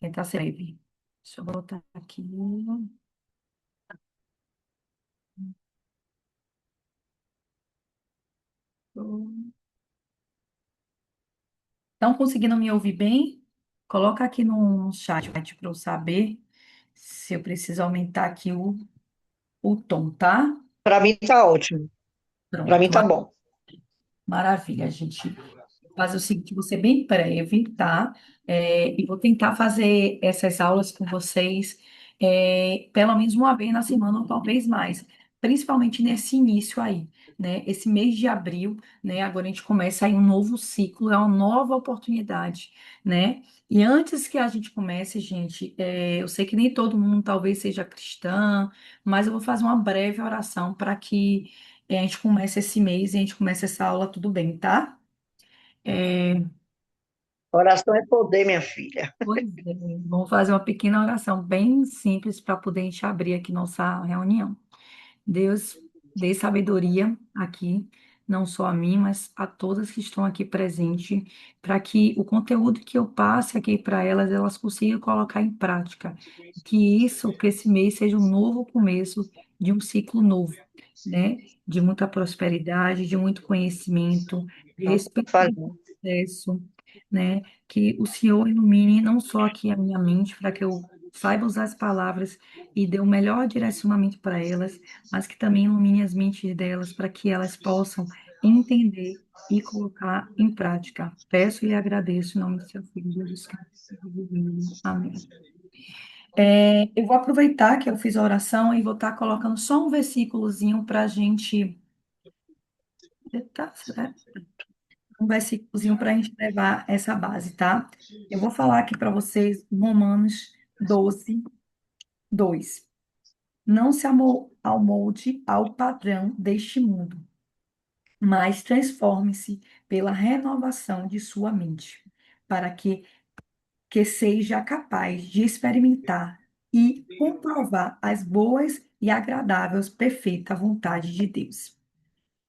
tentar ser breve. Deixa eu botar aqui. Estão conseguindo me ouvir bem? Coloca aqui no chat para eu saber se eu preciso aumentar aqui o tom, tá? Para mim tá ótimo. Para mim Pronto. tá bom. Maravilha, gente. Vou fazer o seguinte, vou ser bem breve, tá? E vou tentar fazer essas aulas com vocês, pelo menos uma vez na semana, ou talvez mais, principalmente nesse início aí, né? Esse mês de abril, né? Agora a gente começa aí um novo ciclo, é uma nova oportunidade, né? E antes que a gente comece, gente, eu sei que nem todo mundo talvez seja cristã, mas eu vou fazer uma breve oração para que a gente começa esse mês e a gente começa essa aula tudo bem, tá? É, Oração é poder, minha filha. pois é, vamos fazer uma pequena oração bem simples para poder a gente abrir aqui nossa reunião. Deus, dê sabedoria aqui, não só a mim, mas a todas que estão aqui presentes, para que o conteúdo que eu passe aqui para elas, elas consigam colocar em prática. Que esse mês seja um novo começo de um ciclo novo, né? De muita prosperidade, de muito conhecimento, de Não tá respeito ao falhando. processo, né? Que o Senhor ilumine não só aqui a minha mente, para que eu saiba usar as palavras e dê o melhor direcionamento para elas, mas que também ilumine as mentes delas para que elas possam entender e colocar em prática. Peço e agradeço em nome do seu Filho Jesus Cristo. Amém. Eu vou aproveitar que eu fiz a oração e vou estar colocando só um versículozinho para a gente. Tá certo? Um versículozinho para a gente levar essa base, tá? Eu vou falar aqui para vocês Romanos 12, 2. Não se amolde ao padrão deste mundo, mas transforme-se pela renovação de sua mente, para que seja capaz de experimentar e comprovar as boas e agradáveis, perfeita vontade de Deus.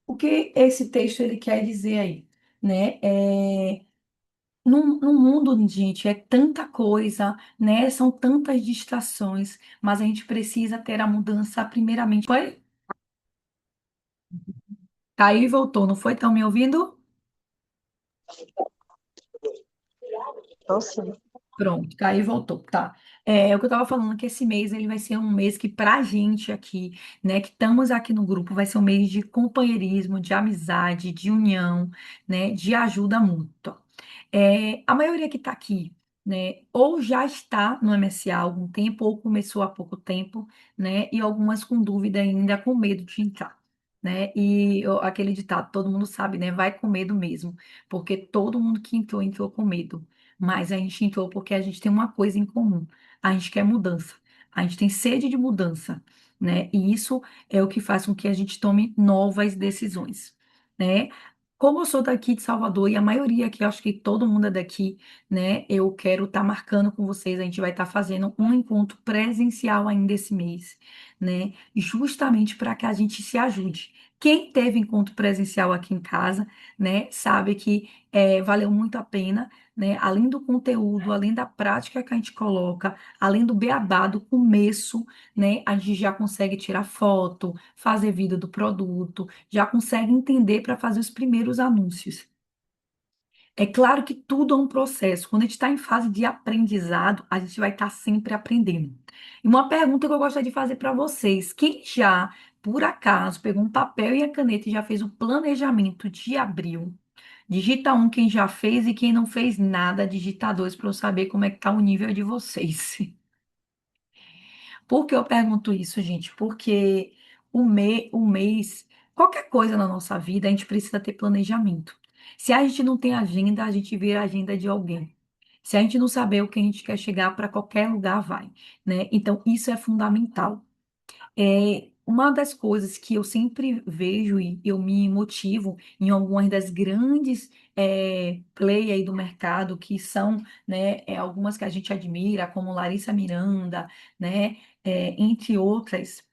O que esse texto ele quer dizer aí, né? No mundo, gente, é tanta coisa, né? São tantas distrações, mas a gente precisa ter a mudança primeiramente. Foi? Caiu e voltou, não foi? Estão me ouvindo? Então, sim. Pronto, caiu e voltou, tá. É o que eu estava falando, que esse mês ele vai ser um mês que pra gente aqui, né, que estamos aqui no grupo, vai ser um mês de companheirismo, de amizade, de união, né, de ajuda mútua. A maioria que está aqui, né, ou já está no MSA há algum tempo, ou começou há pouco tempo, né, e algumas com dúvida ainda, com medo de entrar, né, e aquele ditado, todo mundo sabe, né, vai com medo mesmo, porque todo mundo que entrou, entrou com medo, mas a gente entrou porque a gente tem uma coisa em comum, a gente quer mudança, a gente tem sede de mudança, né, e isso é o que faz com que a gente tome novas decisões, né. Como eu sou daqui de Salvador e a maioria aqui, eu acho que todo mundo é daqui, né? Eu quero estar marcando com vocês. A gente vai estar fazendo um encontro presencial ainda esse mês, né? Justamente para que a gente se ajude. Quem teve encontro presencial aqui em casa, né, sabe que valeu muito a pena, né? Além do conteúdo, além da prática que a gente coloca, além do beabá, do começo, né? A gente já consegue tirar foto, fazer vídeo do produto, já consegue entender para fazer os primeiros anúncios. É claro que tudo é um processo. Quando a gente está em fase de aprendizado, a gente vai estar sempre aprendendo. E uma pergunta que eu gostaria de fazer para vocês: quem já, por acaso, pegou um papel e a caneta e já fez o planejamento de abril? Digita um quem já fez e quem não fez nada, digita dois para eu saber como é que está o nível de vocês. Por que eu pergunto isso, gente? Porque o mês, qualquer coisa na nossa vida, a gente precisa ter planejamento. Se a gente não tem agenda, a gente vira a agenda de alguém. Se a gente não saber o que a gente quer chegar, para qualquer lugar vai, né? Então, isso é fundamental. Uma das coisas que eu sempre vejo e eu me motivo em algumas das grandes play aí do mercado, que são, né, algumas que a gente admira, como Larissa Miranda, né, entre outras,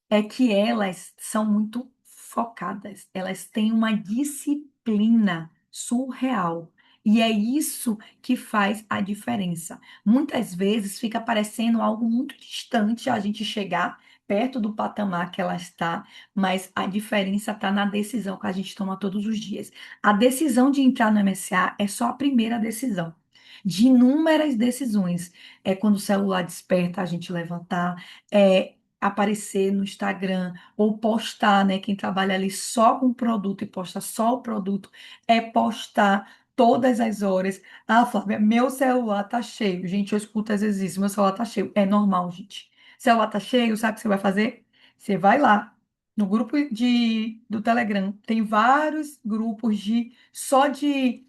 é que elas são muito focadas, elas têm uma disciplina surreal. E é isso que faz a diferença. Muitas vezes fica parecendo algo muito distante a gente chegar perto do patamar que ela está, mas a diferença está na decisão que a gente toma todos os dias. A decisão de entrar no MSA é só a primeira decisão. De inúmeras decisões. É quando o celular desperta, a gente levantar, aparecer no Instagram ou postar, né? Quem trabalha ali só com produto e posta só o produto, é postar todas as horas. Ah, Flávia, meu celular tá cheio. Gente, eu escuto às vezes isso, meu celular tá cheio. É normal, gente. Celular tá cheio, sabe o que você vai fazer? Você vai lá no grupo do Telegram. Tem vários grupos de só de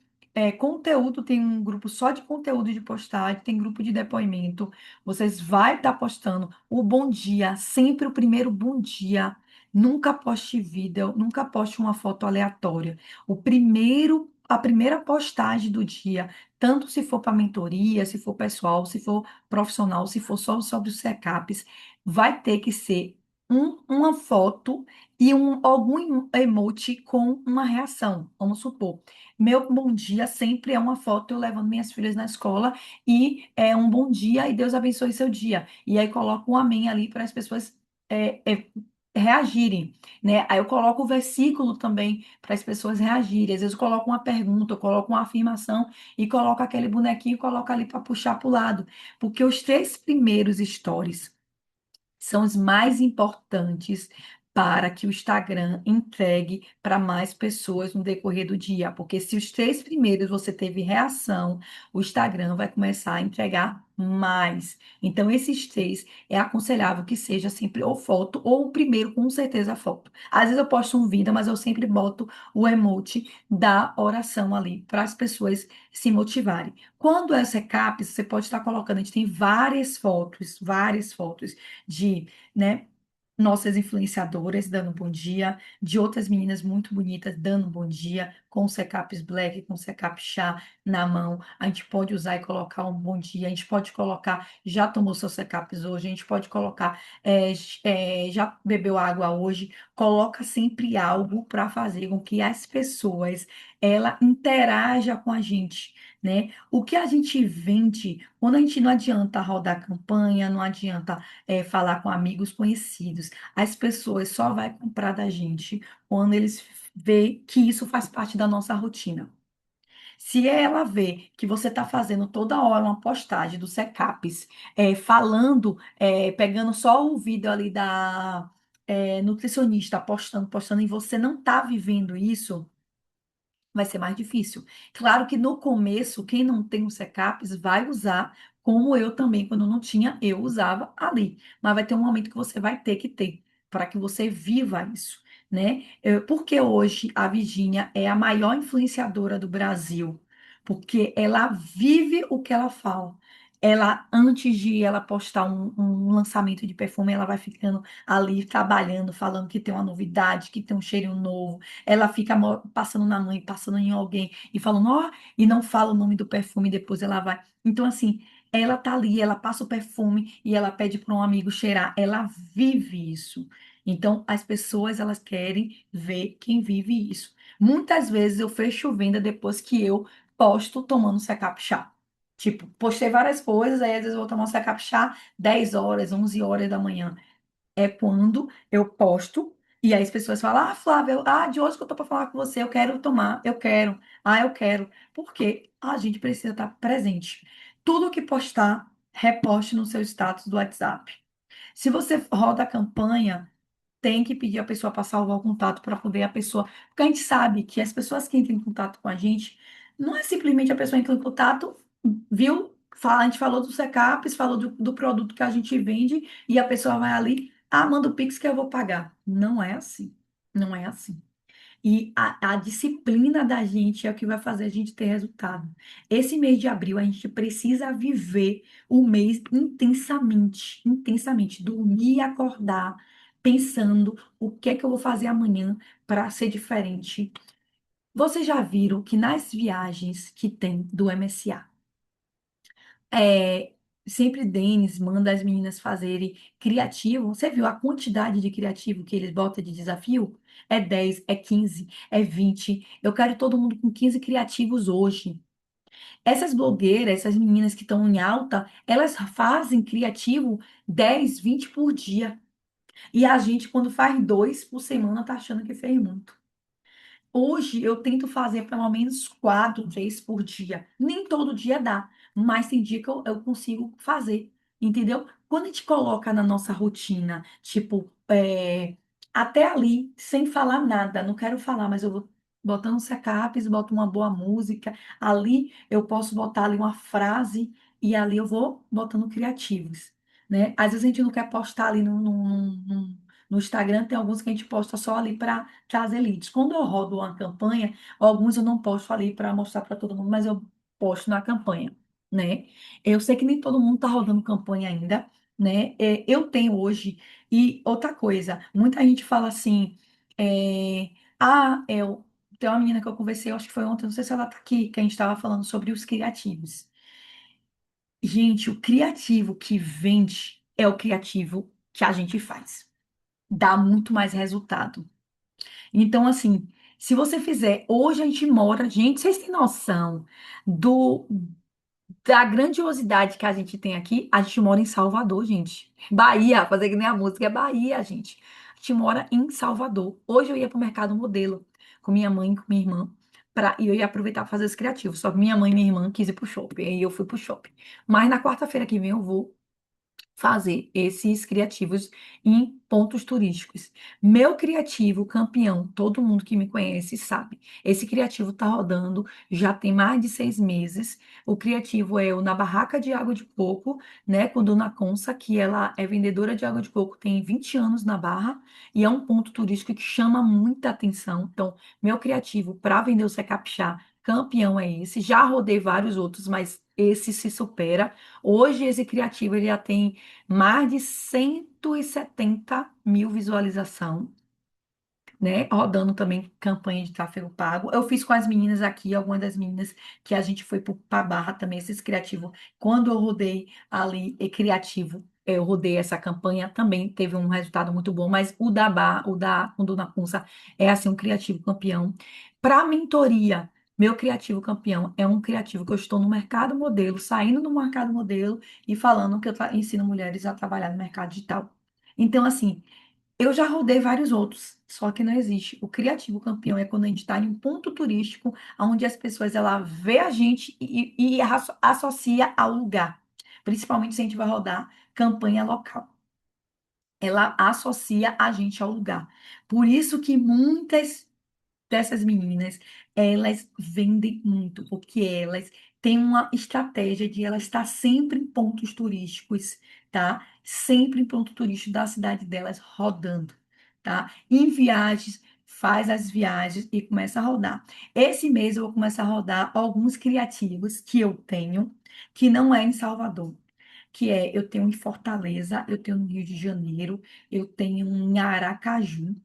conteúdo, tem um grupo só de conteúdo de postagem, tem grupo de depoimento. Vocês vai estar postando o bom dia, sempre o primeiro bom dia. Nunca poste vídeo, nunca poste uma foto aleatória. A primeira postagem do dia, tanto se for para mentoria, se for pessoal, se for profissional, se for só sobre os secaps, vai ter que ser uma foto e algum emoji com uma reação. Vamos supor, meu bom dia sempre é uma foto eu levando minhas filhas na escola e é um bom dia e Deus abençoe seu dia. E aí coloco um amém ali para as pessoas é, é, reagirem, né? Aí eu coloco o versículo também para as pessoas reagirem. Às vezes eu coloco uma pergunta, eu coloco uma afirmação e coloco aquele bonequinho e coloco ali para puxar para o lado. Porque os três primeiros stories são os mais importantes para que o Instagram entregue para mais pessoas no decorrer do dia. Porque se os três primeiros você teve reação, o Instagram vai começar a entregar mais. Então, esses três é aconselhável que seja sempre ou foto, ou o primeiro, com certeza, foto. Às vezes eu posto um vídeo, mas eu sempre boto o emoji da oração ali para as pessoas se motivarem. Quando é recap, você pode estar colocando, a gente tem várias fotos de, né, nossas influenciadoras dando bom dia, de outras meninas muito bonitas dando bom dia, com secapes black, com secap chá na mão. A gente pode usar e colocar um bom dia, a gente pode colocar, já tomou seus secapes hoje, a gente pode colocar, já bebeu água hoje, coloca sempre algo para fazer com que as pessoas, ela interaja com a gente, né? O que a gente vende, quando a gente não adianta rodar campanha, não adianta falar com amigos conhecidos. As pessoas só vão comprar da gente quando eles vê que isso faz parte da nossa rotina. Se ela vê que você está fazendo toda hora uma postagem do Secaps, falando, pegando só o vídeo ali da nutricionista, postando, e você não está vivendo isso, vai ser mais difícil. Claro que no começo, quem não tem o Secaps vai usar, como eu também, quando não tinha, eu usava ali. Mas vai ter um momento que você vai ter que ter, para que você viva isso, né? Porque hoje a Virgínia é a maior influenciadora do Brasil, porque ela vive o que ela fala. Ela, antes de ela postar um lançamento de perfume, ela vai ficando ali trabalhando, falando que tem uma novidade, que tem um cheirinho novo, ela fica passando na mãe, passando em alguém e falando, ó, e não fala o nome do perfume, depois ela vai. Então, assim, ela tá ali, ela passa o perfume e ela pede para um amigo cheirar. Ela vive isso. Então, as pessoas, elas querem ver quem vive isso. Muitas vezes eu fecho venda depois que eu posto tomando secap chá. Tipo, postei várias coisas, aí às vezes eu vou tomar um secap chá 10 horas, 11 horas da manhã é quando eu posto e aí as pessoas falam: Ah, Flávia, de hoje que eu tô para falar com você, eu quero tomar, eu quero, eu quero. Porque a gente precisa estar presente. Tudo que postar, reposte no seu status do WhatsApp. Se você roda a campanha, tem que pedir a pessoa para salvar o contato para poder a pessoa. Porque a gente sabe que as pessoas que entram em contato com a gente, não é simplesmente a pessoa entra em contato, viu? A gente falou do Secaps, falou do produto que a gente vende, e a pessoa vai ali, manda o Pix que eu vou pagar. Não é assim. Não é assim. E a disciplina da gente é o que vai fazer a gente ter resultado. Esse mês de abril, a gente precisa viver o mês intensamente, intensamente. Dormir e acordar pensando o que é que eu vou fazer amanhã para ser diferente. Vocês já viram que nas viagens que tem do MSA, é, sempre Denis manda as meninas fazerem criativo. Você viu a quantidade de criativo que eles botam de desafio? É 10, é 15, é 20. Eu quero todo mundo com 15 criativos hoje. Essas blogueiras, essas meninas que estão em alta, elas fazem criativo 10, 20 por dia. E a gente, quando faz dois por semana, tá achando que fez muito. Hoje eu tento fazer pelo menos quatro, três por dia. Nem todo dia dá, mas tem dia que eu consigo fazer, entendeu? Quando a gente coloca na nossa rotina, tipo, até ali, sem falar nada, não quero falar, mas eu vou botando secaps, boto uma boa música, ali eu posso botar ali uma frase e ali eu vou botando criativos, né? Às vezes a gente não quer postar ali no Instagram, tem alguns que a gente posta só ali para trazer leads. Quando eu rodo uma campanha, alguns eu não posto ali para mostrar para todo mundo, mas eu posto na campanha, né? Eu sei que nem todo mundo está rodando campanha ainda, né? Eu tenho hoje, e outra coisa, muita gente fala assim, tem uma menina que eu conversei, eu acho que foi ontem, não sei se ela está aqui, que a gente estava falando sobre os criativos. Gente, o criativo que vende é o criativo que a gente faz. Dá muito mais resultado. Então, assim, se você fizer, hoje a gente mora, gente, vocês têm noção do da grandiosidade que a gente tem aqui? A gente mora em Salvador, gente. Bahia, fazer que nem a música é Bahia, gente. A gente mora em Salvador. Hoje eu ia para o mercado modelo com minha mãe e com minha irmã. E eu ia aproveitar para fazer os criativos. Só que minha mãe e minha irmã quis ir pro shopping. Aí eu fui pro shopping. Mas na quarta-feira que vem eu vou fazer esses criativos em pontos turísticos. Meu criativo campeão, todo mundo que me conhece sabe. Esse criativo está rodando já tem mais de 6 meses. O criativo é o na barraca de água de coco, né, com Dona Consa, que ela é vendedora de água de coco, tem 20 anos na Barra e é um ponto turístico que chama muita atenção. Então, meu criativo para vender o secapixá campeão é esse. Já rodei vários outros, mas esse se supera. Hoje esse criativo ele já tem mais de 170 mil visualização, né? Rodando também campanha de tráfego pago. Eu fiz com as meninas aqui, algumas das meninas que a gente foi para Barra também, esses criativos. Quando eu rodei ali criativo, eu rodei essa campanha, também teve um resultado muito bom, mas o da Bar, o da com Dona Punça é assim um criativo campeão. Para mentoria, meu criativo campeão é um criativo que eu estou no mercado modelo, saindo do mercado modelo e falando que eu ensino mulheres a trabalhar no mercado digital. Então, assim, eu já rodei vários outros, só que não existe. O criativo campeão é quando a gente está em um ponto turístico, onde as pessoas ela vê a gente e associa ao lugar. Principalmente se a gente vai rodar campanha local. Ela associa a gente ao lugar. Por isso que muitas dessas meninas, elas vendem muito, porque elas têm uma estratégia de elas estar sempre em pontos turísticos, tá? Sempre em ponto turístico da cidade delas, rodando, tá? Em viagens, faz as viagens e começa a rodar. Esse mês eu vou começar a rodar alguns criativos que eu tenho, que não é em Salvador. Que é, eu tenho em Fortaleza, eu tenho no Rio de Janeiro, eu tenho em Aracaju,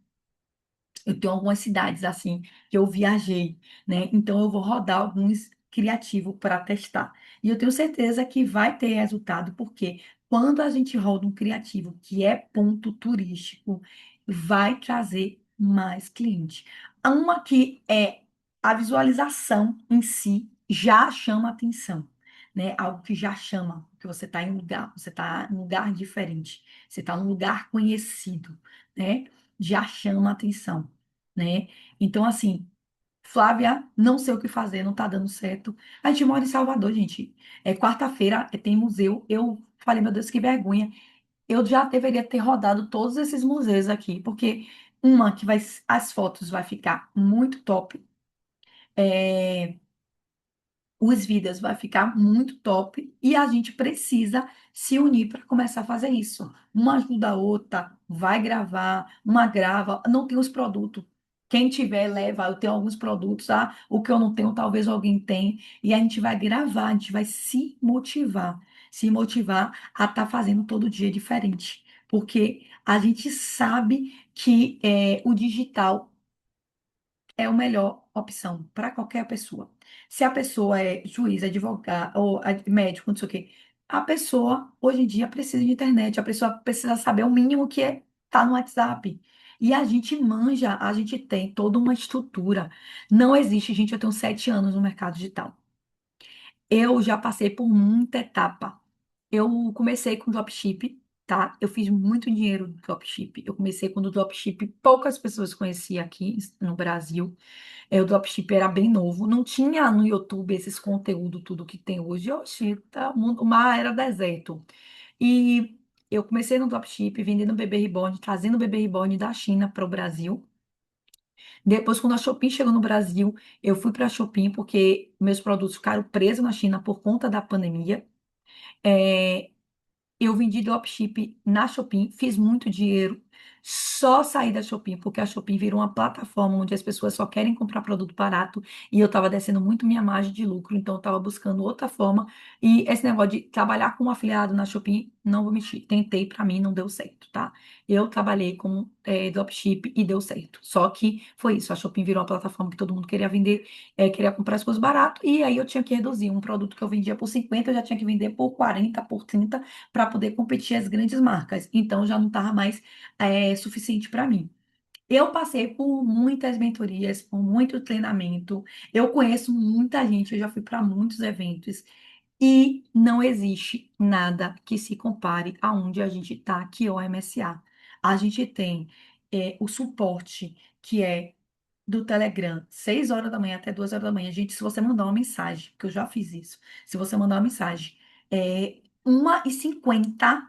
eu tenho algumas cidades assim que eu viajei, né? Então eu vou rodar alguns criativos para testar. E eu tenho certeza que vai ter resultado, porque quando a gente roda um criativo que é ponto turístico, vai trazer mais cliente. Uma que é a visualização em si já chama atenção, né? Algo que já chama, que você está em um lugar, você está em um lugar diferente, você está em um lugar conhecido, né? Já chama atenção, né? Então, assim, Flávia, não sei o que fazer, não tá dando certo. A gente mora em Salvador, gente. É quarta-feira, tem museu. Eu falei, meu Deus, que vergonha. Eu já deveria ter rodado todos esses museus aqui, porque uma que vai, as fotos vai ficar muito top. É, os vídeos vai ficar muito top e a gente precisa se unir para começar a fazer isso. Uma ajuda a outra, vai gravar, uma grava, não tem os produtos. Quem tiver, leva. Eu tenho alguns produtos, ah, o que eu não tenho, talvez alguém tenha. E a gente vai gravar, a gente vai se motivar a estar fazendo todo dia diferente. Porque a gente sabe que o digital é a melhor opção para qualquer pessoa. Se a pessoa é juiz, advogado ou médico, não sei o quê, a pessoa hoje em dia precisa de internet, a pessoa precisa saber o mínimo que é estar no WhatsApp. E a gente manja, a gente tem toda uma estrutura. Não existe, gente, eu tenho 7 anos no mercado digital. Eu já passei por muita etapa. Eu comecei com dropship, tá? Eu fiz muito dinheiro no dropship. Eu comecei quando o dropship poucas pessoas conheciam aqui no Brasil. O dropship era bem novo, não tinha no YouTube esses conteúdos tudo que tem hoje. Oxi, tá, o mar era deserto. E eu comecei no dropship, vendendo bebê reborn, trazendo bebê reborn da China para o Brasil. Depois, quando a Shopee chegou no Brasil, eu fui para a Shopee porque meus produtos ficaram presos na China por conta da pandemia. É, eu vendi dropship na Shopee, fiz muito dinheiro. Só saí da Shopee, porque a Shopee virou uma plataforma onde as pessoas só querem comprar produto barato e eu estava descendo muito minha margem de lucro, então eu estava buscando outra forma. E esse negócio de trabalhar como afiliado na Shopee, não vou mentir, tentei, para mim não deu certo, tá? Eu trabalhei com dropship e deu certo. Só que foi isso, a Shopee virou uma plataforma que todo mundo queria vender, queria comprar as coisas barato, e aí eu tinha que reduzir. Um produto que eu vendia por 50, eu já tinha que vender por 40, por 30 para poder competir as grandes marcas. Então já não estava mais suficiente para mim. Eu passei por muitas mentorias, por muito treinamento. Eu conheço muita gente, eu já fui para muitos eventos. E não existe nada que se compare aonde a gente está aqui, o MSA. A gente tem o suporte que é do Telegram, 6 horas da manhã até 2 horas da manhã. Gente, se você mandar uma mensagem, porque eu já fiz isso, se você mandar uma mensagem, 1h50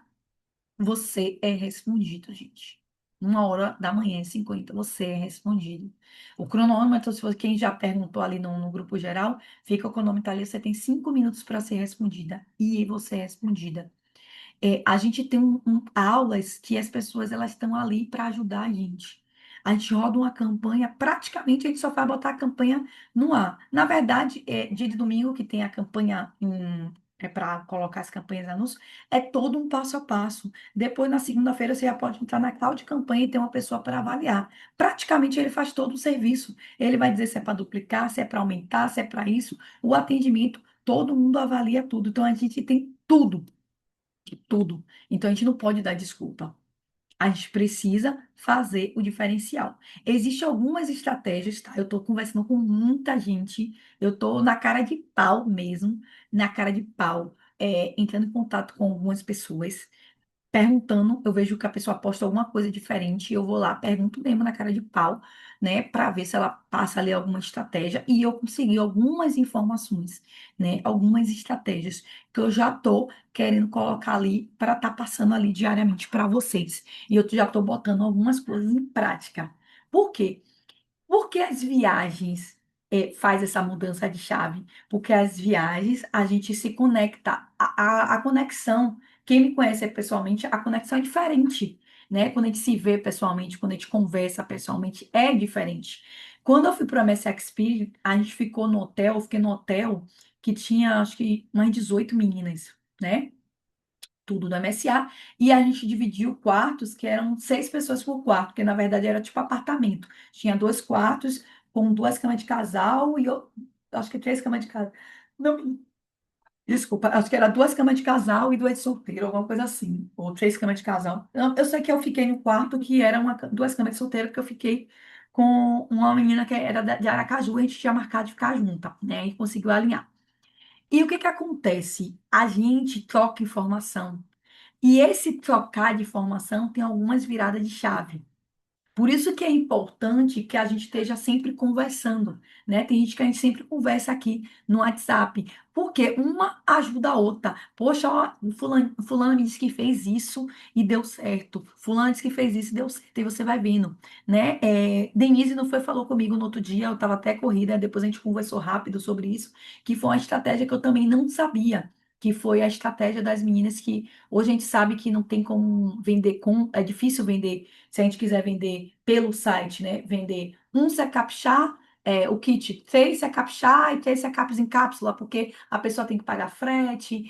você é respondido, gente. 1h da manhã e 50 você é respondido. O cronômetro, se você, quem já perguntou ali no grupo geral, fica o cronômetro ali, você tem 5 minutos para ser respondida. E você é respondida. A gente tem aulas que as pessoas elas estão ali para ajudar a gente. A gente roda uma campanha, praticamente a gente só vai botar a campanha no ar. Na verdade, dia de domingo que tem a campanha para colocar as campanhas de anúncio, é todo um passo a passo. Depois, na segunda-feira, você já pode entrar na tal de campanha e ter uma pessoa para avaliar. Praticamente ele faz todo o serviço. Ele vai dizer se é para duplicar, se é para aumentar, se é para isso. O atendimento, todo mundo avalia tudo. Então, a gente tem tudo de tudo. Então a gente não pode dar desculpa. A gente precisa fazer o diferencial. Existem algumas estratégias, tá? Eu estou conversando com muita gente, eu estou na cara de pau mesmo, na cara de pau, entrando em contato com algumas pessoas perguntando, eu vejo que a pessoa posta alguma coisa diferente, eu vou lá, pergunto mesmo na cara de pau, né, para ver se ela passa ali alguma estratégia e eu consegui algumas informações, né, algumas estratégias que eu já tô querendo colocar ali para estar passando ali diariamente para vocês. E eu já tô botando algumas coisas em prática. Por quê? Porque as viagens faz essa mudança de chave? Porque as viagens a gente se conecta, a conexão, quem me conhece pessoalmente, a conexão é diferente, né? Quando a gente se vê pessoalmente, quando a gente conversa pessoalmente, é diferente. Quando eu fui para o MSXP, a gente ficou no hotel, eu fiquei no hotel que tinha, acho que, umas 18 meninas, né? Tudo do MSA, e a gente dividiu quartos que eram 6 pessoas por quarto, porque na verdade era tipo apartamento. Tinha 2 quartos com 2 camas de casal e eu acho que 3 camas de casal. Não, desculpa, acho que era 2 camas de casal e duas de solteiro, alguma coisa assim. Ou 3 camas de casal. Eu sei que eu fiquei no quarto que era 2 camas de solteiro, porque eu fiquei com uma menina que era de Aracaju, a gente tinha marcado de ficar junta, né? E conseguiu alinhar. E o que que acontece? A gente troca informação. E esse trocar de informação tem algumas viradas de chave. Por isso que é importante que a gente esteja sempre conversando, né? Tem gente que a gente sempre conversa aqui no WhatsApp, porque uma ajuda a outra. Poxa, ó, fulano me disse que fez isso e deu certo. Fulano disse que fez isso e deu certo. E você vai vendo, né? Denise não foi, falou comigo no outro dia, eu estava até corrida, depois a gente conversou rápido sobre isso, que foi uma estratégia que eu também não sabia. Que foi a estratégia das meninas que hoje a gente sabe que não tem como vender é difícil vender se a gente quiser vender pelo site, né? Vender um secapchá, o kit 3 secapchá e 3 secaps em cápsula, porque a pessoa tem que pagar frete,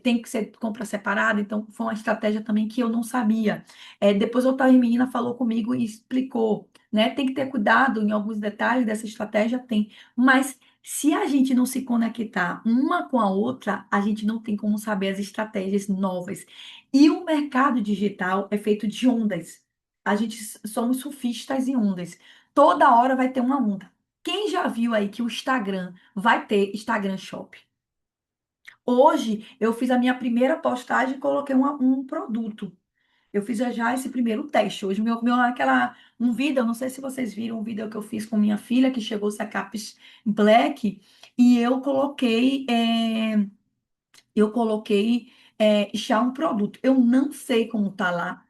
tem que ser compra separada, então foi uma estratégia também que eu não sabia. Depois outra menina falou comigo e explicou, né? Tem que ter cuidado em alguns detalhes dessa estratégia, tem, mas se a gente não se conectar uma com a outra, a gente não tem como saber as estratégias novas. E o mercado digital é feito de ondas. A gente somos surfistas em ondas. Toda hora vai ter uma onda. Quem já viu aí que o Instagram vai ter Instagram Shop? Hoje eu fiz a minha primeira postagem e coloquei um produto. Eu fiz já esse primeiro teste. Hoje, um vídeo, eu não sei se vocês viram um vídeo que eu fiz com minha filha, que chegou a Caps Black, e eu coloquei já um produto. Eu não sei como tá lá,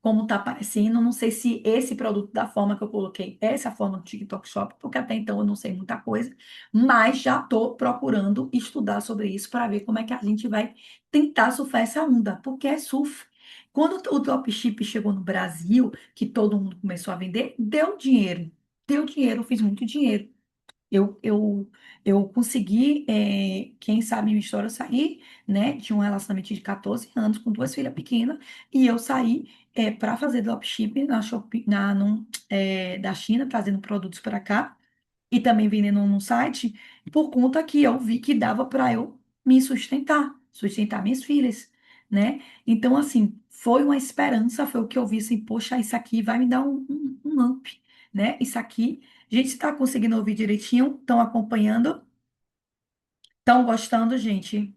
como tá aparecendo, não sei se esse produto da forma que eu coloquei, essa forma do TikTok Shop, porque até então eu não sei muita coisa, mas já estou procurando estudar sobre isso para ver como é que a gente vai tentar surfar essa onda, porque é surf. Quando o dropship chegou no Brasil, que todo mundo começou a vender, deu dinheiro, eu fiz muito dinheiro. Eu, eu, eu consegui, quem sabe minha história, eu saí, né, de um relacionamento de 14 anos com duas filhas pequenas, e eu saí para fazer dropshipping na Shopee, da China, trazendo produtos para cá, e também vendendo no site, por conta que eu vi que dava para eu me sustentar minhas filhas, né? Então, assim, foi uma esperança, foi o que eu vi, assim, poxa, isso aqui vai me dar um up, né? Isso aqui, gente, está conseguindo ouvir direitinho? Estão acompanhando? Estão gostando, gente?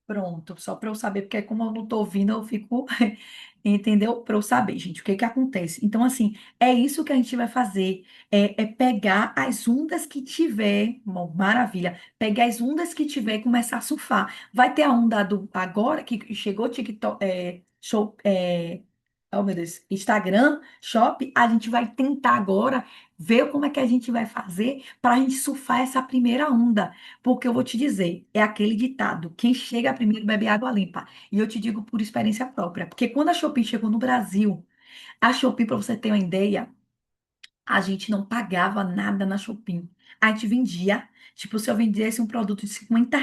Pronto, só para eu saber, porque como eu não estou ouvindo, eu fico, entendeu? Para eu saber, gente, o que que acontece. Então, assim, é isso que a gente vai fazer, é pegar as ondas que tiver, maravilha, pegar as ondas que tiver e começar a surfar. Vai ter a onda do agora, que chegou TikTok, oh meu Deus, Instagram, Shop, a gente vai tentar agora ver como é que a gente vai fazer para a gente surfar essa primeira onda. Porque eu vou te dizer, é aquele ditado: quem chega primeiro bebe água limpa. E eu te digo por experiência própria. Porque quando a Shopee chegou no Brasil, a Shopee, para você ter uma ideia, a gente não pagava nada na Shopee. A gente vendia, tipo, se eu vendesse um produto de R$ 50,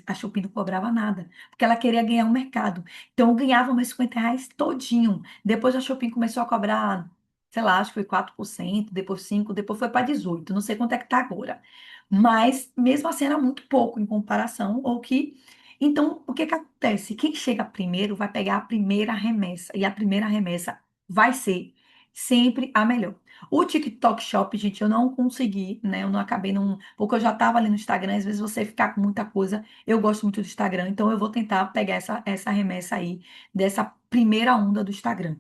a Shopee não cobrava nada, porque ela queria ganhar o mercado. Então, eu ganhava meus R$ 50 todinho. Depois a Shopee começou a cobrar, sei lá, acho que foi 4%, depois 5%, depois foi para 18%. Não sei quanto é que tá agora. Mas, mesmo assim, era muito pouco em comparação ao que... Então, o que que acontece? Quem chega primeiro vai pegar a primeira remessa, e a primeira remessa vai ser sempre a melhor. O TikTok Shop, gente, eu não consegui, né? Eu não acabei, não, porque eu já estava ali no Instagram. Às vezes você ficar com muita coisa. Eu gosto muito do Instagram, então eu vou tentar pegar essa remessa aí dessa primeira onda do Instagram.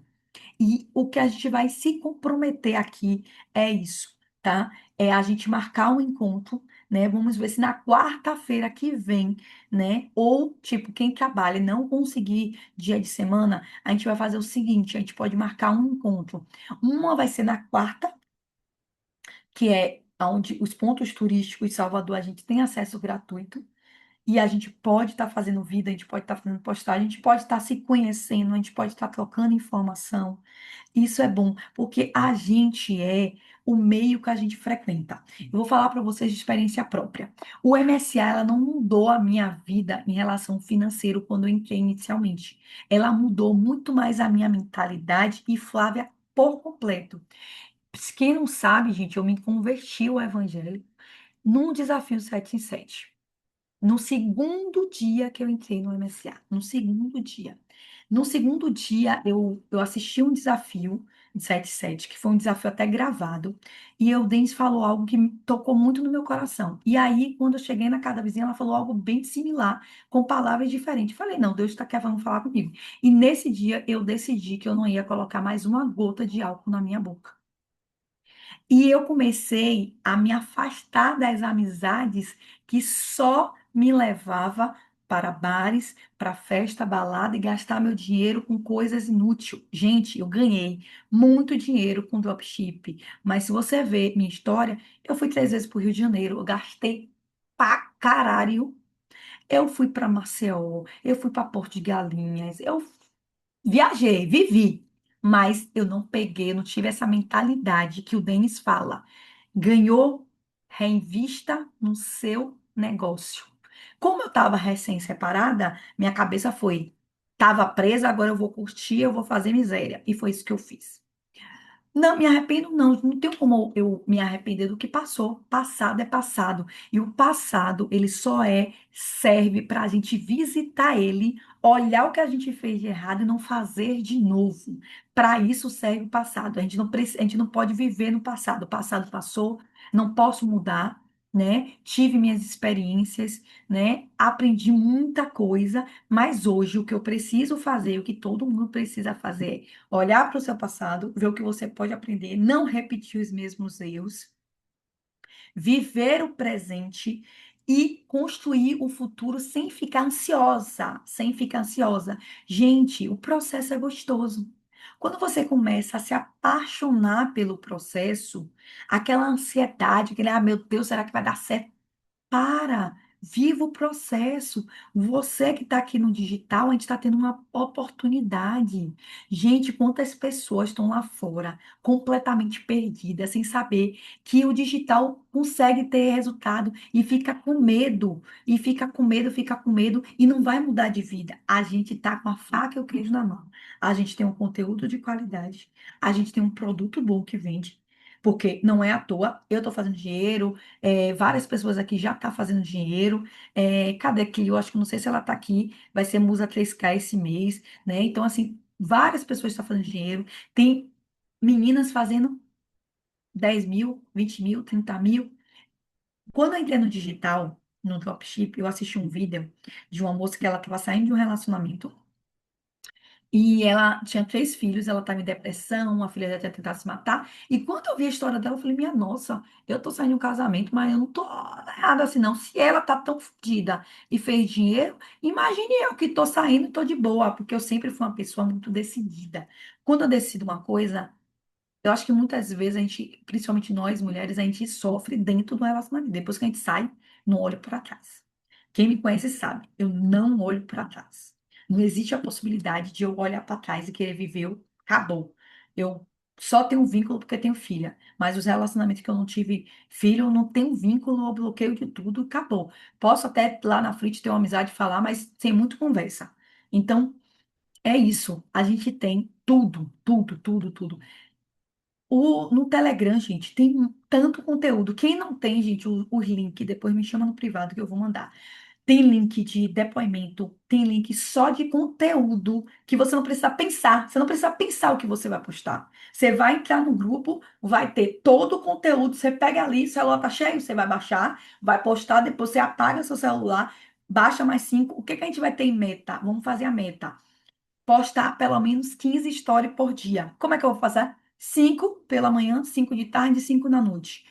E o que a gente vai se comprometer aqui é isso, tá? É a gente marcar um encontro, né? Vamos ver se na quarta-feira que vem, né? Ou, tipo, quem trabalha e não conseguir dia de semana, a gente vai fazer o seguinte: a gente pode marcar um encontro. Uma vai ser na quarta, que é onde os pontos turísticos de Salvador a gente tem acesso gratuito. E a gente pode estar fazendo vida, a gente pode estar fazendo postagem, a gente pode estar se conhecendo, a gente pode estar trocando informação. Isso é bom, porque a gente é o meio que a gente frequenta. Eu vou falar para vocês de experiência própria. O MSA, ela não mudou a minha vida em relação ao financeiro quando eu entrei inicialmente. Ela mudou muito mais a minha mentalidade e Flávia por completo. Quem não sabe, gente, eu me converti ao evangelho num desafio 7 em 7. No segundo dia que eu entrei no MSA, no segundo dia. No segundo dia, eu assisti um desafio de 7-7, que foi um desafio até gravado, e o Denis falou algo que me tocou muito no meu coração. E aí, quando eu cheguei na casa da vizinha, ela falou algo bem similar, com palavras diferentes. Falei, não, Deus está querendo falar comigo. E nesse dia, eu decidi que eu não ia colocar mais uma gota de álcool na minha boca. E eu comecei a me afastar das amizades que só me levava para bares, para festa, balada e gastar meu dinheiro com coisas inúteis. Gente, eu ganhei muito dinheiro com dropship, mas se você ver minha história, eu fui 3 vezes para o Rio de Janeiro, eu gastei pra caralho. Eu fui para Maceió, eu fui para Porto de Galinhas, eu viajei, vivi, mas eu não peguei, eu não tive essa mentalidade que o Denis fala. Ganhou, reinvista no seu negócio. Como eu estava recém-separada, minha cabeça foi, estava presa, agora eu vou curtir, eu vou fazer miséria. E foi isso que eu fiz. Não me arrependo, não. Não tenho como eu me arrepender do que passou. Passado é passado. E o passado, ele só serve para a gente visitar ele, olhar o que a gente fez de errado e não fazer de novo. Para isso serve o passado. A gente não pode viver no passado. O passado passou, não posso mudar. né? Tive minhas experiências, né? Aprendi muita coisa, mas hoje o que eu preciso fazer, o que todo mundo precisa fazer, é olhar para o seu passado, ver o que você pode aprender, não repetir os mesmos erros, viver o presente e construir o futuro sem ficar ansiosa, sem ficar ansiosa. Gente, o processo é gostoso. Quando você começa a se apaixonar pelo processo, aquela ansiedade, aquele, meu Deus, será que vai dar certo? Para, viva o processo. Você que está aqui no digital, a gente está tendo uma oportunidade. Gente, quantas pessoas estão lá fora, completamente perdidas, sem saber que o digital consegue ter resultado e fica com medo, e fica com medo, fica com medo e não vai mudar de vida. A gente está com a faca e o queijo na mão. A gente tem um conteúdo de qualidade, a gente tem um produto bom que vende. Porque não é à toa, eu estou fazendo dinheiro, várias pessoas aqui já estão fazendo dinheiro. Cadê Clio? Acho que não sei se ela está aqui. Vai ser Musa 3K esse mês, né? Então, assim, várias pessoas estão fazendo dinheiro. Tem meninas fazendo 10 mil, 20 mil, 30 mil. Quando eu entrei no digital, no dropship, eu assisti um vídeo de uma moça que ela estava saindo de um relacionamento. E ela tinha 3 filhos, ela estava em depressão, a filha dela tinha tentado se matar. E quando eu vi a história dela, eu falei, minha nossa, eu tô saindo de um casamento, mas eu não tô errada assim, não. Se ela tá tão fodida e fez dinheiro, imagine eu que tô saindo e tô de boa, porque eu sempre fui uma pessoa muito decidida. Quando eu decido uma coisa, eu acho que muitas vezes a gente, principalmente nós mulheres, a gente sofre dentro do relacionamento. Depois que a gente sai, não olha para trás. Quem me conhece sabe, eu não olho para trás. Não existe a possibilidade de eu olhar para trás e querer viver, acabou. Eu só tenho um vínculo porque tenho filha, mas os relacionamentos que eu não tive filho, eu não tenho vínculo, eu bloqueio de tudo, acabou. Posso até lá na frente ter uma amizade e falar, mas sem muito conversa. Então, é isso. A gente tem tudo, tudo, tudo, tudo. No Telegram, gente, tem tanto conteúdo. Quem não tem, gente, o link, depois me chama no privado que eu vou mandar. Tem link de depoimento, tem link só de conteúdo que você não precisa pensar. Você não precisa pensar o que você vai postar. Você vai entrar no grupo, vai ter todo o conteúdo. Você pega ali, o celular tá cheio, você vai baixar, vai postar, depois você apaga seu celular, baixa mais 5. O que que a gente vai ter em meta? Vamos fazer a meta postar pelo menos 15 stories por dia. Como é que eu vou fazer? 5 pela manhã, 5 de tarde e 5 da noite.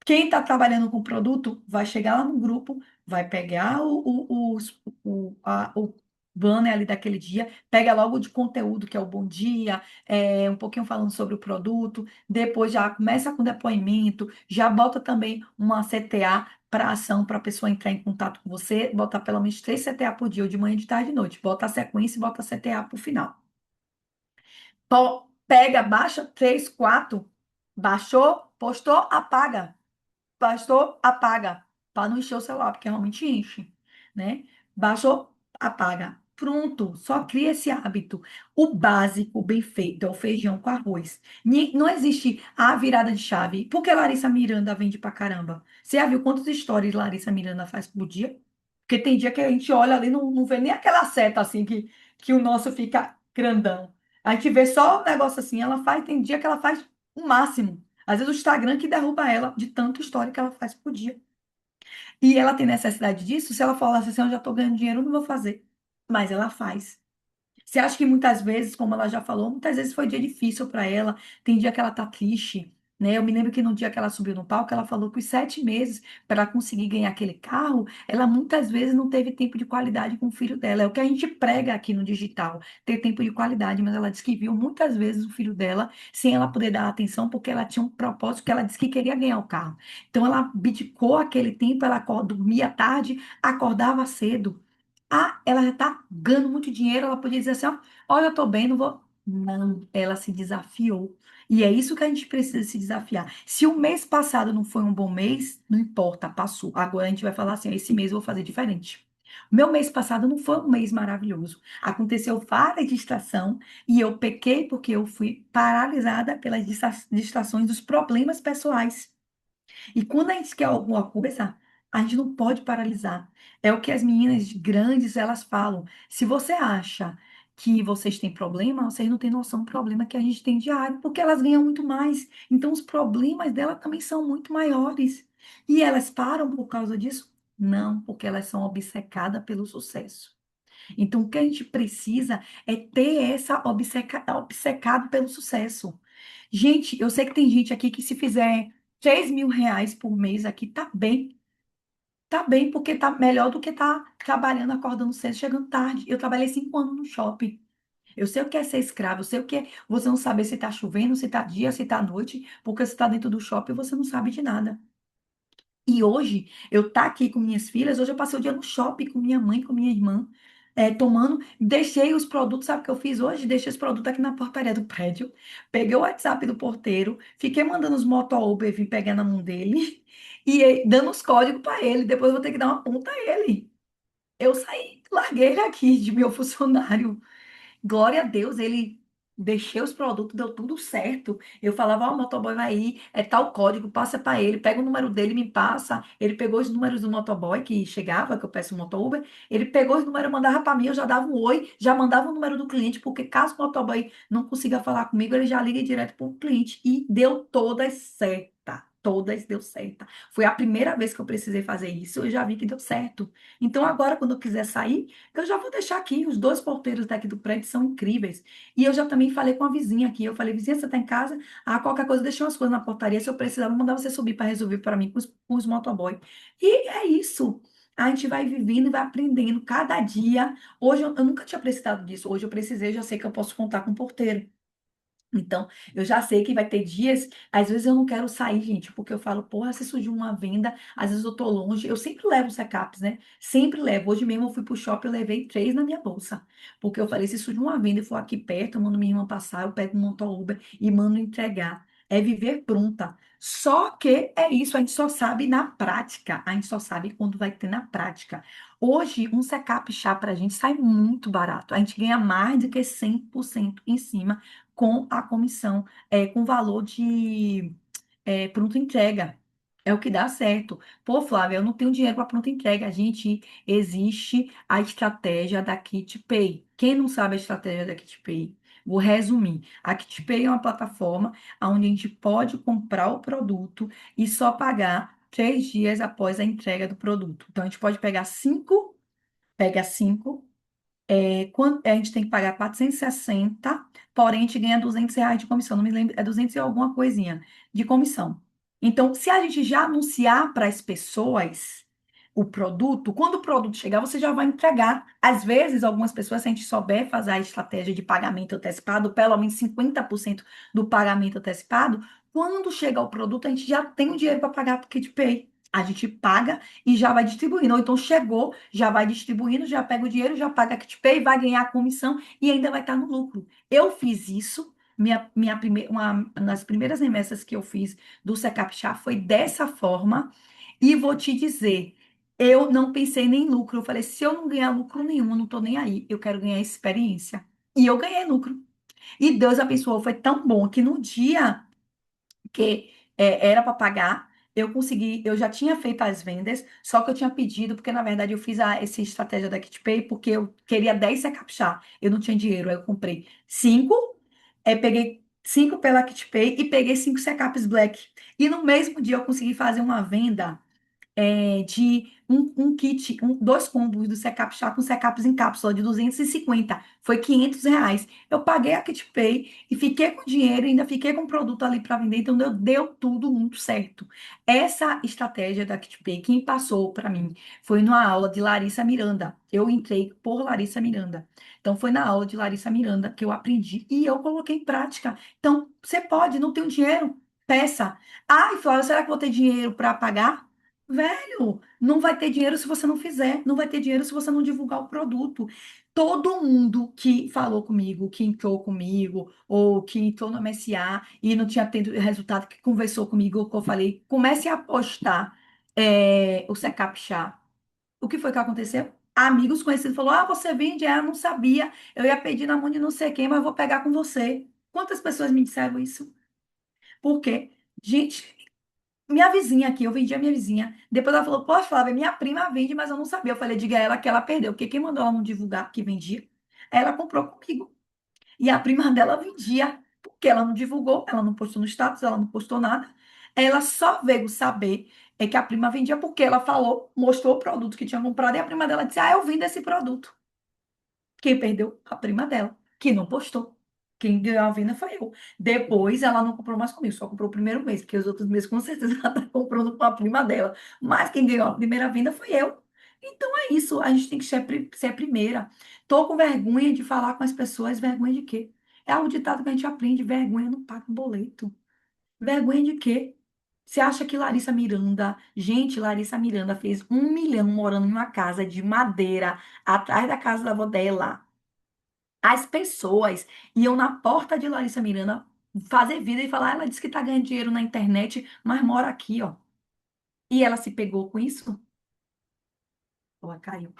Quem está trabalhando com o produto vai chegar lá no grupo, vai pegar o banner ali daquele dia, pega logo de conteúdo, que é o bom dia, um pouquinho falando sobre o produto, depois já começa com depoimento, já bota também uma CTA para ação para a pessoa entrar em contato com você, bota pelo menos 3 CTA por dia, ou de manhã, de tarde e de noite, bota a sequência e bota a CTA para o final. Pega, baixa 3, 4, baixou, postou, apaga. Baixou, apaga, para não encher o celular, porque realmente enche, né? Baixou, apaga. Pronto, só cria esse hábito. O básico, bem feito, é o feijão com arroz. Não existe a virada de chave. Por que Larissa Miranda vende pra caramba? Você já viu quantos stories Larissa Miranda faz por dia? Porque tem dia que a gente olha ali, não vê nem aquela seta assim que o nosso fica grandão. A gente vê só o negócio assim, ela faz, tem dia que ela faz o máximo. Às vezes o Instagram que derruba ela de tanta história que ela faz por dia. E ela tem necessidade disso, se ela falasse assim, eu já estou ganhando dinheiro, eu não vou fazer. Mas ela faz. Você acha que muitas vezes, como ela já falou, muitas vezes foi dia difícil para ela, tem dia que ela tá triste, né? Eu me lembro que no dia que ela subiu no palco, ela falou que os 7 meses para ela conseguir ganhar aquele carro, ela muitas vezes não teve tempo de qualidade com o filho dela. É o que a gente prega aqui no digital, ter tempo de qualidade, mas ela disse que viu muitas vezes o filho dela sem ela poder dar atenção, porque ela tinha um propósito que ela disse que queria ganhar o carro. Então ela abdicou aquele tempo, ela dormia tarde, acordava cedo. Ah, ela já está ganhando muito dinheiro, ela podia dizer assim, ó, olha, eu tô bem, não vou. Não, ela se desafiou. E é isso que a gente precisa se desafiar. Se o mês passado não foi um bom mês, não importa, passou. Agora a gente vai falar assim, ó, esse mês eu vou fazer diferente. O meu mês passado não foi um mês maravilhoso. Aconteceu várias distrações e eu pequei porque eu fui paralisada pelas distrações dos problemas pessoais. E quando a gente quer alguma coisa, a gente não pode paralisar. É o que as meninas grandes elas falam. Se você acha que vocês têm problema, vocês não têm noção do problema que a gente tem diário, porque elas ganham muito mais. Então, os problemas dela também são muito maiores. E elas param por causa disso? Não, porque elas são obcecadas pelo sucesso. Então, o que a gente precisa é ter essa obcecado pelo sucesso. Gente, eu sei que tem gente aqui que se fizer R$ 3.000 por mês aqui, tá bem. Tá bem, porque tá melhor do que tá trabalhando, acordando cedo, chegando tarde. Eu trabalhei 5 anos no shopping. Eu sei o que é ser escravo, eu sei o que é você não saber se tá chovendo, se tá dia, se tá noite, porque você tá dentro do shopping e você não sabe de nada. E hoje, eu tá aqui com minhas filhas, hoje eu passei o dia no shopping com minha mãe, com minha irmã, tomando, deixei os produtos, sabe o que eu fiz hoje? Deixei os produtos aqui na portaria do prédio, peguei o WhatsApp do porteiro, fiquei mandando os moto Uber vir pegar na mão dele e dando os códigos para ele, depois eu vou ter que dar uma ponta a ele. Eu saí, larguei ele aqui de meu funcionário. Glória a Deus, ele deixei os produtos, deu tudo certo. Eu falava, ó, o motoboy vai aí, é tal código, passa para ele, pega o número dele, me passa. Ele pegou os números do motoboy que chegava, que eu peço o moto Uber, ele pegou os números, mandava para mim, eu já dava um oi, já mandava o número do cliente, porque caso o motoboy não consiga falar comigo, ele já liga direto para o cliente. E deu todas certa. Todas deu certo. Foi a primeira vez que eu precisei fazer isso, eu já vi que deu certo. Então, agora, quando eu quiser sair, eu já vou deixar aqui, os dois porteiros daqui do prédio são incríveis. E eu já também falei com a vizinha aqui. Eu falei, vizinha, você tá em casa? Ah, qualquer coisa, deixei umas coisas na portaria. Se eu precisar, vou mandar você subir para resolver para mim com os motoboy. E é isso. A gente vai vivendo e vai aprendendo cada dia. Hoje eu nunca tinha precisado disso. Hoje eu precisei, eu já sei que eu posso contar com o porteiro. Então, eu já sei que vai ter dias, às vezes eu não quero sair, gente, porque eu falo, porra, se surgiu uma venda, às vezes eu tô longe, eu sempre levo os recaps, né? Sempre levo. Hoje mesmo eu fui pro shopping, eu levei 3 na minha bolsa, porque eu falei, se surgiu uma venda e for aqui perto, eu mando minha irmã passar, eu pego um motor Uber e mando entregar. É viver pronta. Só que é isso, a gente só sabe na prática, a gente só sabe quando vai ter na prática. Hoje, um secap chá pra gente sai muito barato, a gente ganha mais do que 100% em cima com a comissão, com valor de pronta entrega. É o que dá certo. Pô, Flávia, eu não tenho dinheiro para pronta entrega. A gente existe a estratégia da KitPay. Quem não sabe a estratégia da KitPay? Vou resumir. A KitPay é uma plataforma onde a gente pode comprar o produto e só pagar 3 dias após a entrega do produto. Então, a gente pode pegar cinco, pega cinco a gente tem que pagar 460, porém a gente ganha R$ 200 de comissão. Não me lembro, é 200 e alguma coisinha de comissão. Então, se a gente já anunciar para as pessoas o produto, quando o produto chegar, você já vai entregar. Às vezes, algumas pessoas, se a gente souber fazer a estratégia de pagamento antecipado, pelo menos 50% do pagamento antecipado, quando chega o produto, a gente já tem o dinheiro para pagar para o KitPay. A gente paga e já vai distribuindo. Ou então chegou, já vai distribuindo, já pega o dinheiro, já paga a KitPay, vai ganhar a comissão e ainda vai estar no lucro. Eu fiz isso, uma das primeiras remessas que eu fiz do Secapchá foi dessa forma, e vou te dizer, eu não pensei nem em lucro. Eu falei, se eu não ganhar lucro nenhum, eu não estou nem aí, eu quero ganhar experiência. E eu ganhei lucro. E Deus abençoou, foi tão bom que no dia que era para pagar. Eu consegui, eu já tinha feito as vendas, só que eu tinha pedido, porque na verdade eu fiz essa estratégia da KitPay, porque eu queria 10 captchar. Eu não tinha dinheiro, aí eu comprei 5, peguei 5 pela KitPay e peguei 5 secaps Black. E no mesmo dia eu consegui fazer uma venda de um kit, dois combos do Secap Chá com Secaps em cápsula de 250. Foi R$ 500. Eu paguei a KitPay e fiquei com dinheiro, ainda fiquei com o produto ali para vender, então deu tudo muito certo. Essa estratégia da KitPay, quem passou para mim foi numa aula de Larissa Miranda. Eu entrei por Larissa Miranda. Então, foi na aula de Larissa Miranda que eu aprendi e eu coloquei em prática. Então, você pode, não tem dinheiro, peça. Ai, Flávia, será que vou ter dinheiro para pagar? Velho, não vai ter dinheiro se você não fizer, não vai ter dinheiro se você não divulgar o produto. Todo mundo que falou comigo, que entrou comigo, ou que entrou no MSA e não tinha tido resultado, que conversou comigo, que eu falei, comece a apostar o Secap Chá. O que foi que aconteceu? Amigos conhecidos falaram, você vende? Eu não sabia, eu ia pedir na mão de não sei quem, mas eu vou pegar com você. Quantas pessoas me disseram isso? Por quê? Gente, minha vizinha aqui, eu vendi a minha vizinha. Depois ela falou, poxa, Flávia, minha prima vende, mas eu não sabia. Eu falei, diga a ela que ela perdeu, porque quem mandou ela não divulgar que vendia? Ela comprou comigo. E a prima dela vendia, porque ela não divulgou, ela não postou no status, ela não postou nada. Ela só veio saber que a prima vendia porque ela falou, mostrou o produto que tinha comprado e a prima dela disse: Ah, eu vendo esse produto. Quem perdeu? A prima dela, que não postou. Quem ganhou a venda foi eu. Depois ela não comprou mais comigo, só comprou o primeiro mês, porque os outros meses com certeza ela tá comprando com a prima dela. Mas quem ganhou a primeira venda foi eu. Então é isso, a gente tem que ser a primeira. Tô com vergonha de falar com as pessoas, vergonha de quê? É o ditado que a gente aprende, vergonha não paga boleto. Vergonha de quê? Você acha que Larissa Miranda, gente, Larissa Miranda fez 1 milhão morando em uma casa de madeira atrás da casa da avó dela. As pessoas iam na porta de Larissa Miranda fazer vida e falar, ela disse que tá ganhando dinheiro na internet, mas mora aqui, ó. E ela se pegou com isso? Ela caiu.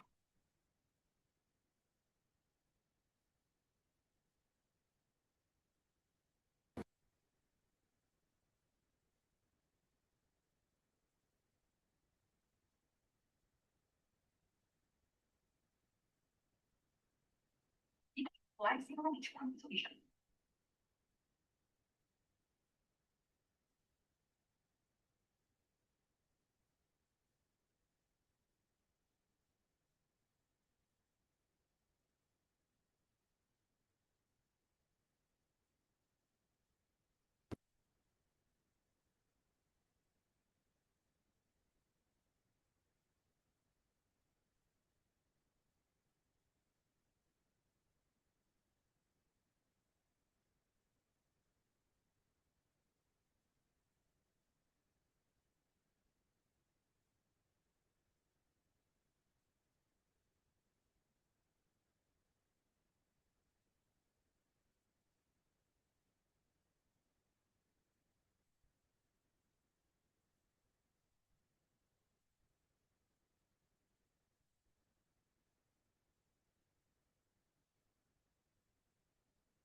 Lá em cima, realmente,